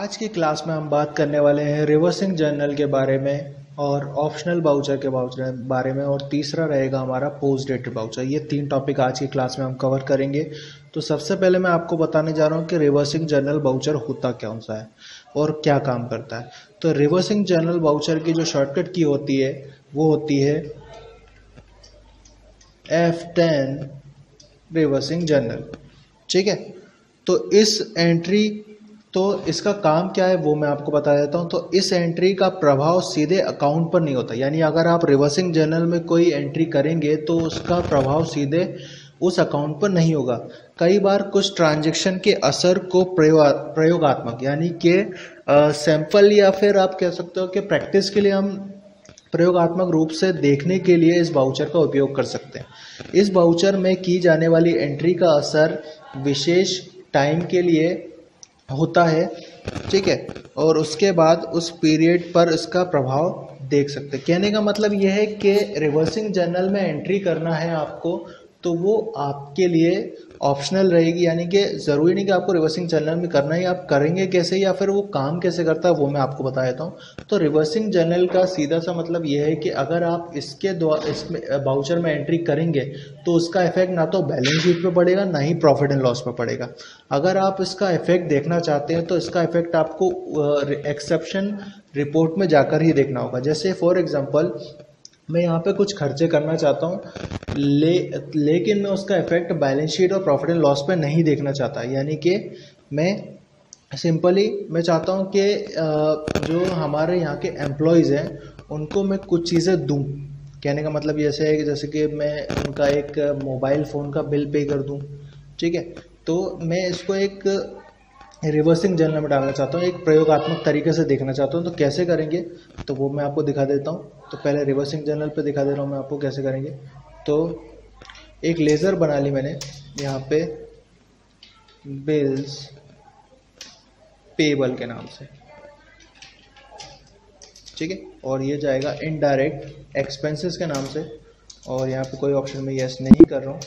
आज की क्लास में हम बात करने वाले हैं रिवर्सिंग जर्नल के बारे में और ऑप्शनल बाउचर के बारे में, और तीसरा रहेगा हमारा पोस्ट डेटेड बाउचर। ये तीन टॉपिक आज की क्लास में हम कवर करेंगे। तो सबसे पहले मैं आपको बताने जा रहा हूँ कि रिवर्सिंग जर्नल बाउचर होता कौन सा है और क्या काम करता है। तो रिवर्सिंग जर्नल बाउचर की जो शॉर्टकट की होती है वो होती है F10 रिवर्सिंग जर्नल। ठीक है, तो इस एंट्री तो इसका काम क्या है वो मैं आपको बता देता हूँ। तो इस एंट्री का प्रभाव सीधे अकाउंट पर नहीं होता, यानी अगर आप रिवर्सिंग जर्नल में कोई एंट्री करेंगे तो उसका प्रभाव सीधे उस अकाउंट पर नहीं होगा। कई बार कुछ ट्रांजैक्शन के असर को प्रयोगात्मक यानी कि सैंपल या फिर आप कह सकते हो कि प्रैक्टिस के लिए हम प्रयोगात्मक रूप से देखने के लिए इस बाउचर का उपयोग कर सकते हैं। इस बाउचर में की जाने वाली एंट्री का असर विशेष टाइम के लिए होता है, ठीक है, और उसके बाद उस पीरियड पर इसका प्रभाव देख सकते हैं। कहने का मतलब यह है कि रिवर्सिंग जर्नल में एंट्री करना है आपको तो वो आपके लिए ऑप्शनल रहेगी, यानी कि ज़रूरी नहीं कि आपको रिवर्सिंग जर्नल में करना ही। आप करेंगे कैसे या फिर वो काम कैसे करता है वो मैं आपको बता देता हूँ। तो रिवर्सिंग जर्नल का सीधा सा मतलब यह है कि अगर आप इसमें बाउचर में एंट्री करेंगे तो उसका इफेक्ट ना तो बैलेंस शीट पे पड़ेगा ना ही प्रॉफिट एंड लॉस पे पड़ेगा। अगर आप इसका इफेक्ट देखना चाहते हैं तो इसका इफेक्ट आपको एक्सेप्शन रिपोर्ट में जाकर ही देखना होगा। जैसे फॉर एग्जांपल मैं यहाँ पे कुछ खर्चे करना चाहता हूँ लेकिन मैं उसका इफेक्ट बैलेंस शीट और प्रॉफिट एंड लॉस पे नहीं देखना चाहता, यानी कि मैं सिंपली मैं चाहता हूँ कि जो हमारे यहाँ के एम्प्लॉयज़ हैं उनको मैं कुछ चीज़ें दूँ। कहने का मतलब जैसे कि मैं उनका एक मोबाइल फ़ोन का बिल पे कर दूँ, ठीक है। तो मैं इसको एक रिवर्सिंग जर्नल में डालना चाहता हूँ, एक प्रयोगात्मक तरीके से देखना चाहता हूँ। तो कैसे करेंगे तो वो मैं आपको दिखा देता हूँ। तो पहले रिवर्सिंग जर्नल पे दिखा दे रहा हूँ मैं आपको कैसे करेंगे। तो एक लेज़र बना ली मैंने यहाँ पे बिल्स पेबल के नाम से, ठीक है, और ये जाएगा इनडायरेक्ट एक्सपेंसेस के नाम से, और यहाँ पे कोई ऑप्शन में यस नहीं कर रहा हूँ,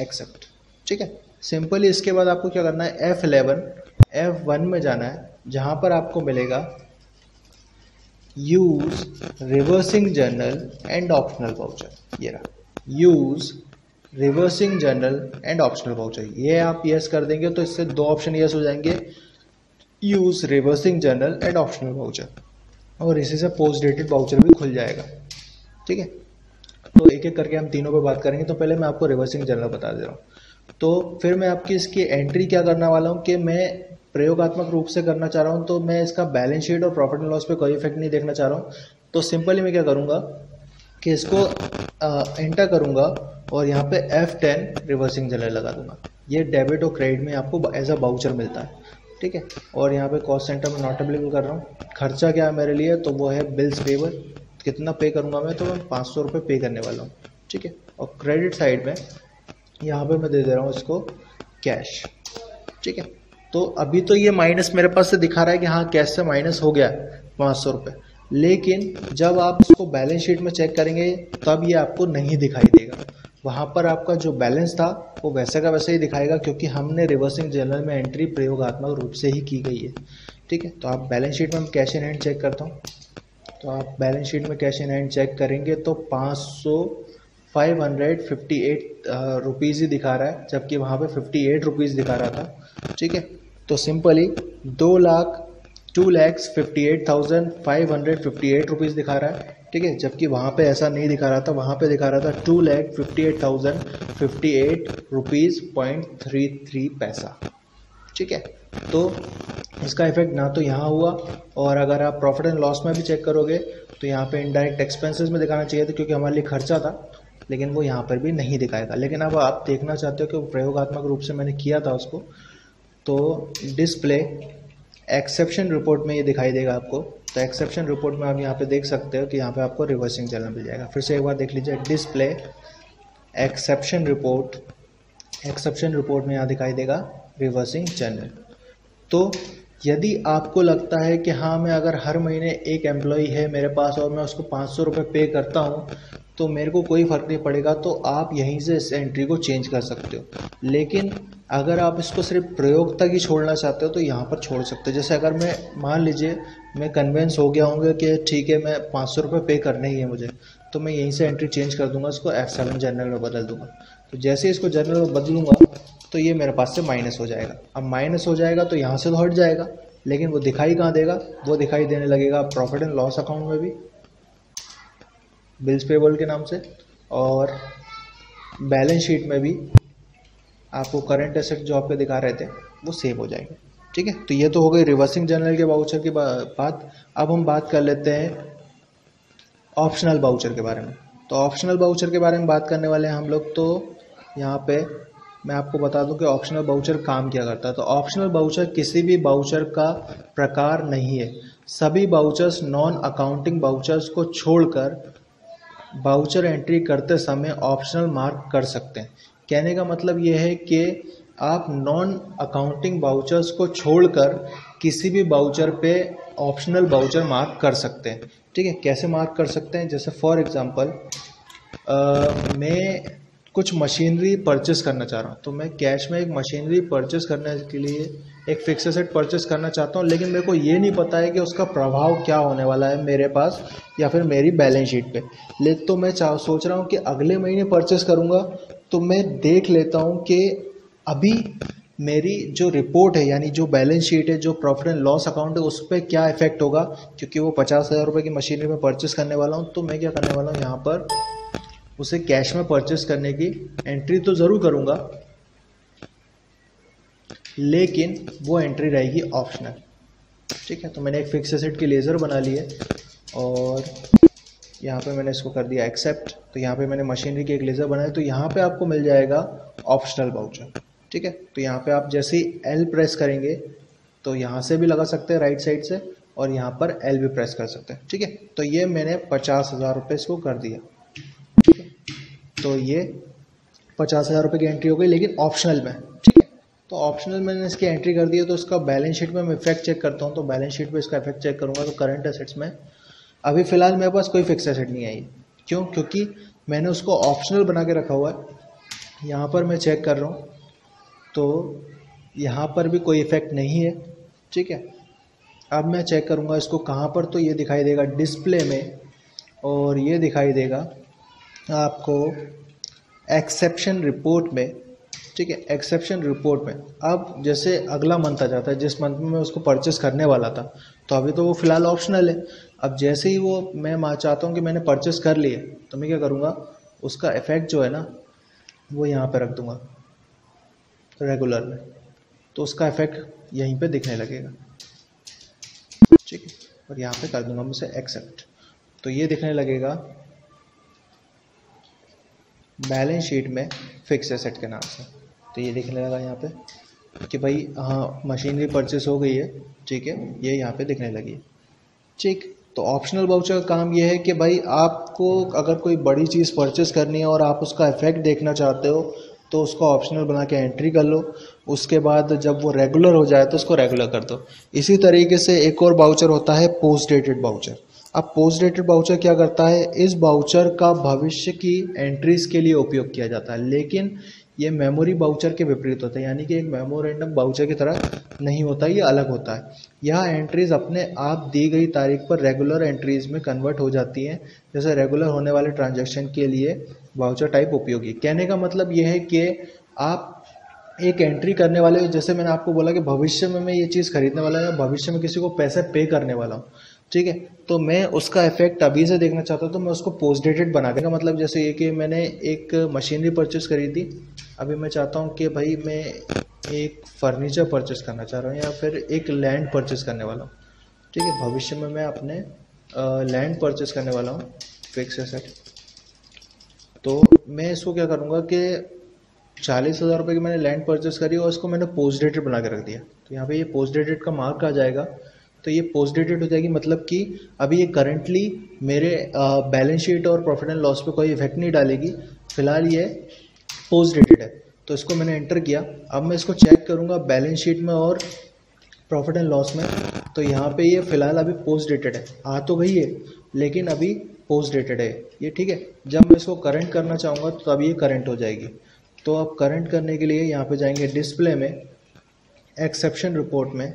एक्सेप्ट, ठीक है। सिंपली इसके बाद आपको क्या करना है, F1 में जाना है, जहाँ पर आपको मिलेगा use reversing journal and optional voucher. ये रहा, use reversing journal and optional voucher. ये आप यस कर देंगे तो इससे दो ऑप्शन यस हो जाएंगे, use reversing journal and optional voucher, और इसी से पोस्ट डेटेड वाउचर भी खुल जाएगा, ठीक है। तो एक एक करके हम तीनों पे बात करेंगे। तो पहले मैं आपको रिवर्सिंग जर्नल बता दे रहा हूँ। तो फिर मैं आपकी इसकी एंट्री क्या करने वाला हूँ कि मैं प्रयोगात्मक रूप से करना चाह रहा हूँ, तो मैं इसका बैलेंस शीट और प्रॉफिट एंड लॉस पे कोई इफेक्ट नहीं देखना चाह रहा हूँ। तो सिंपली मैं क्या करूँगा कि इसको एंटर करूँगा और यहाँ पे F10 रिवर्सिंग जर्नल लगा दूंगा। ये डेबिट और क्रेडिट में आपको एज अ बाउचर मिलता है, ठीक है। और यहाँ पे कॉस्ट सेंटर में नॉट अवेलेबल कर रहा हूँ। खर्चा क्या है मेरे लिए, तो वो है बिल्स पेबल। कितना पे करूँगा मैं, तो मैं 500 रुपये पे करने वाला हूँ, ठीक है। और क्रेडिट साइड में यहाँ पे मैं दे दे रहा हूँ इसको कैश, ठीक है। तो अभी तो ये माइनस मेरे पास से दिखा रहा है कि हाँ कैश से माइनस हो गया 500 रुपये, लेकिन जब आप इसको बैलेंस शीट में चेक करेंगे तब ये आपको नहीं दिखाई देगा। वहाँ पर आपका जो बैलेंस था वो वैसे का वैसे ही दिखाएगा, क्योंकि हमने रिवर्सिंग जर्नल में एंट्री प्रयोगात्मक रूप से ही की गई है, ठीक है। तो आप बैलेंस शीट में हम कैश इन हैंड चेक करता हूँ। तो आप बैलेंस शीट में कैश इन हैंड चेक करेंगे तो 558 रुपीज़ ही दिखा रहा है, जबकि वहाँ पे 58 रुपीज़ दिखा रहा था, ठीक है। तो सिंपली 2,58,558 रुपीज़ दिखा रहा है, ठीक है, जबकि वहाँ पे ऐसा नहीं दिखा रहा था। वहाँ पे दिखा रहा था 2,58,058 रुपीज़ .33 पैसा, ठीक है। तो इसका इफेक्ट ना तो यहाँ हुआ, और अगर आप प्रॉफिट एंड लॉस में भी चेक करोगे तो यहाँ पे इनडायरेक्ट एक्सपेंसेस में दिखाना चाहिए था, क्योंकि हमारे लिए खर्चा था, लेकिन वो यहाँ पर भी नहीं दिखाएगा। लेकिन अब आप देखना चाहते हो कि प्रयोगात्मक रूप से मैंने किया था उसको, तो डिस्प्ले एक्सेप्शन रिपोर्ट में ये दिखाई देगा आपको। तो एक्सेप्शन रिपोर्ट में आप यहाँ पे देख सकते हो कि यहाँ पे आपको रिवर्सिंग जर्नल मिल जाएगा। फिर से एक बार देख लीजिए, display exception report, exception report में यहाँ दिखाई देगा रिवर्सिंग जर्नल। तो यदि आपको लगता है कि हाँ मैं अगर हर महीने एक एम्प्लॉई है मेरे पास और मैं उसको 500 रुपये पे करता हूँ तो मेरे को कोई फ़र्क नहीं पड़ेगा, तो आप यहीं से इस एंट्री को चेंज कर सकते हो। लेकिन अगर आप इसको सिर्फ प्रयोग तक ही छोड़ना चाहते हो तो यहाँ पर छोड़ सकते हो। जैसे अगर मैं मान लीजिए मैं कन्विंस हो गया हूँ कि ठीक है मैं 500 रुपये पे करने ही है मुझे, तो मैं यहीं से एंट्री चेंज कर दूंगा, इसको F7 जनरल में बदल दूंगा। तो जैसे इसको जनरल में बदलूंगा तो ये मेरे पास से माइनस हो जाएगा। अब माइनस हो जाएगा तो यहाँ से तो हट जाएगा, लेकिन वो दिखाई कहाँ देगा, वो दिखाई देने लगेगा प्रॉफिट एंड लॉस अकाउंट में भी, बिल्स पेबल के नाम से, और बैलेंस शीट में भी आपको करंट एसेट जो आपके दिखा रहे थे वो सेव हो जाएंगे। ठीक है, तो ये तो हो गई रिवर्सिंग जर्नल के वाउचर की बात। अब हम बात कर लेते हैं ऑप्शनल वाउचर के बारे में। तो ऑप्शनल वाउचर के बारे में बात करने वाले हैं हम लोग। तो यहाँ पे मैं आपको बता दूं कि ऑप्शनल वाउचर काम क्या करता है। तो ऑप्शनल वाउचर किसी भी वाउचर का प्रकार नहीं है। सभी वाउचर्स नॉन अकाउंटिंग वाउचर्स को छोड़कर वाउचर एंट्री करते समय ऑप्शनल मार्क कर सकते हैं। कहने का मतलब ये है कि आप नॉन अकाउंटिंग वाउचर्स को छोड़कर किसी भी वाउचर पे ऑप्शनल वाउचर मार्क कर सकते हैं। ठीक है, कैसे मार्क कर सकते हैं? जैसे फॉर एग्जांपल मैं कुछ मशीनरी परचेस करना चाह रहा हूँ, तो मैं कैश में एक मशीनरी परचेस करने के लिए एक फिक्स एसेट परचेस करना चाहता हूँ, लेकिन मेरे को ये नहीं पता है कि उसका प्रभाव क्या होने वाला है मेरे पास या फिर मेरी बैलेंस शीट पे। तो मैं सोच रहा हूँ कि अगले महीने परचेस करूँगा, तो मैं देख लेता हूँ कि अभी मेरी जो रिपोर्ट है यानी जो बैलेंस शीट है, जो प्रॉफिट एंड लॉस अकाउंट है, उस पर क्या इफेक्ट होगा। क्योंकि वो 50,000 रुपये की मशीनरी में परचेस करने वाला हूँ, तो मैं क्या करने वाला हूँ, यहाँ पर उसे कैश में परचेस करने की एंट्री तो ज़रूर करूँगा, लेकिन वो एंट्री रहेगी ऑप्शनल। ठीक है, तो मैंने एक फिक्स एसेट की लेज़र बना ली है और यहाँ पे मैंने इसको कर दिया एक्सेप्ट। तो यहाँ पे मैंने मशीनरी की एक लेज़र बनाई, तो यहाँ पे आपको मिल जाएगा ऑप्शनल वाउचर। ठीक है, तो यहाँ पे आप जैसे ही एल प्रेस करेंगे तो यहाँ से भी लगा सकते हैं राइट साइड से, और यहाँ पर एल भी प्रेस कर सकते हैं। ठीक है, तो ये मैंने 50,000 रुपये इसको कर दिया। ठीक है, तो ये 50,000 रुपये की एंट्री हो गई, लेकिन ऑप्शनल में। ठीक है, तो ऑप्शनल मैंने इसकी एंट्री कर दी है, तो इसका बैलेंस शीट में मैं इफेक्ट चेक करता हूँ। तो बैलेंस शीट पे इसका इफेक्ट चेक करूँगा, तो करंट एसेट्स में अभी फ़िलहाल मेरे पास कोई फिक्स एसेट नहीं आई। क्यों? क्योंकि मैंने उसको ऑप्शनल बना के रखा हुआ है। यहाँ पर मैं चेक कर रहा हूँ तो यहाँ पर भी कोई इफेक्ट नहीं है। ठीक है, अब मैं चेक करूँगा इसको कहाँ पर, तो ये दिखाई देगा डिस्प्ले में, और ये दिखाई देगा आपको एक्सेप्शन रिपोर्ट में। ठीक है, एक्सेप्शन रिपोर्ट में। अब जैसे अगला मंथ आ जाता है, जिस मंथ में मैं उसको परचेस करने वाला था, तो अभी तो वो फ़िलहाल ऑप्शनल है। अब जैसे ही वो मैं चाहता हूँ कि मैंने परचेस कर लिए, तो मैं क्या करूँगा, उसका इफेक्ट जो है ना वो यहाँ पे रख दूँगा रेगुलर में, तो उसका इफेक्ट यहीं पे दिखने लगेगा। ठीक है, और यहाँ पे कर दूँगा मैं उसे एक्सेप्ट, तो ये दिखने लगेगा बैलेंस शीट में फिक्स एसेट के नाम से। तो ये दिखने लगा यहाँ पे कि भाई हाँ मशीनरी परचेस हो गई है। ठीक है, ये यहाँ पे दिखने लगी है। ठीक, तो ऑप्शनल वाउचर का काम ये है कि भाई आपको अगर कोई बड़ी चीज़ परचेस करनी है और आप उसका इफेक्ट देखना चाहते हो, तो उसको ऑप्शनल बना के एंट्री कर लो। उसके बाद जब वो रेगुलर हो जाए तो उसको रेगुलर कर दो। इसी तरीके से एक और वाउचर होता है पोस्ट डेटेड वाउचर। अब पोस्ट डेटेड वाउचर क्या करता है, इस वाउचर का भविष्य की एंट्रीज के लिए उपयोग किया जाता है, लेकिन ये मेमोरी वाउचर के विपरीत होता है। यानी कि एक मेमोरेंडम वाउचर की तरह नहीं होता, ये अलग होता है। यह एंट्रीज अपने आप दी गई तारीख पर रेगुलर एंट्रीज में कन्वर्ट हो जाती हैं। जैसे रेगुलर होने वाले ट्रांजैक्शन के लिए वाउचर टाइप उपयोगी। कहने का मतलब ये है कि आप एक एंट्री करने वाले हो, जैसे मैंने आपको बोला कि भविष्य में मैं ये चीज़ खरीदने वाला हूँ या भविष्य में किसी को पैसे पे करने वाला हूँ। ठीक है, तो मैं उसका इफेक्ट अभी से देखना चाहता हूँ, तो मैं उसको पोस्ट डेटेड बना के, मतलब जैसे ये कि मैंने एक मशीनरी परचेस करी थी, अभी मैं चाहता हूँ कि भाई मैं एक फर्नीचर परचेस करना चाह रहा हूँ या फिर एक लैंड परचेस करने वाला हूँ। ठीक है, भविष्य में मैं अपने लैंड परचेस करने वाला हूँ फिक्स एसेट। तो मैं इसको क्या करूँगा कि 40,000 रुपये की मैंने लैंड परचेस करी और इसको मैंने पोस्ट डेटेड बना के रख दिया। तो यहाँ पे ये पोस्ट डेटेड का मार्क आ जाएगा, तो ये पोस्ट डेटेड हो जाएगी। मतलब कि अभी ये करंटली मेरे बैलेंस शीट और प्रॉफिट एंड लॉस पे कोई इफेक्ट नहीं डालेगी, फिलहाल ये पोस्ट डेटेड है। तो इसको मैंने एंटर किया। अब मैं इसको चेक करूँगा बैलेंस शीट में और प्रॉफिट एंड लॉस में, तो यहाँ पे ये फिलहाल अभी पोस्ट डेटेड है, आ तो गई है लेकिन अभी पोस्ट डेटेड है ये, ठीक है। जब मैं इसको करंट करना चाहूँगा तो तब ये करंट हो जाएगी। तो अब करंट करने के लिए यहाँ पे जाएंगे डिस्प्ले में, एक्सेप्शन रिपोर्ट में,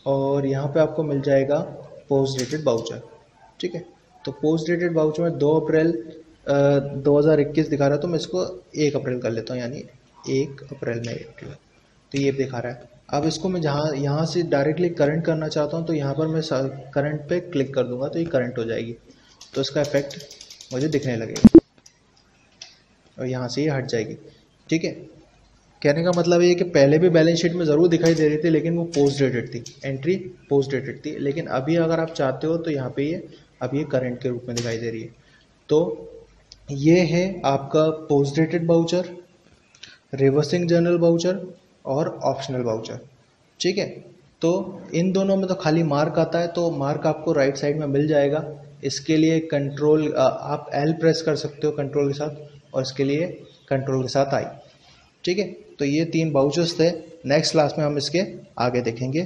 और यहाँ पे आपको मिल जाएगा पोस्ट डेटेड वाउचर, ठीक है। तो पोस्ट डेटेड वाउचर में 2 अप्रैल 2021 दिखा रहा है, तो मैं इसको 1 अप्रैल कर लेता हूँ, यानी 1 अप्रैल में तो ये दिखा रहा है। अब इसको मैं यहाँ से डायरेक्टली करंट करना चाहता हूँ, तो यहाँ पर मैं करंट पे क्लिक कर दूंगा तो ये करंट हो जाएगी, तो इसका इफेक्ट मुझे दिखने लगेगा और यहाँ से ये हट जाएगी, ठीक है। कहने का मतलब ये है कि पहले भी बैलेंस शीट में ज़रूर दिखाई दे रही थी, लेकिन वो पोस्ट डेटेड थी, एंट्री पोस्ट डेटेड थी, लेकिन अभी अगर आप चाहते हो तो यहाँ पे ये अब ये करंट के रूप में दिखाई दे रही है। तो ये है आपका post dated voucher, reversing journal voucher और ऑप्शनल वाउचर, ठीक है। तो इन दोनों में तो खाली मार्क आता है, तो मार्क आपको राइट साइड में मिल जाएगा। इसके लिए कंट्रोल आप L प्रेस कर सकते हो कंट्रोल के साथ, और इसके लिए कंट्रोल के साथ I, ठीक है। तो ये 3 वाउचर्स थे। नेक्स्ट क्लास में हम इसके आगे देखेंगे।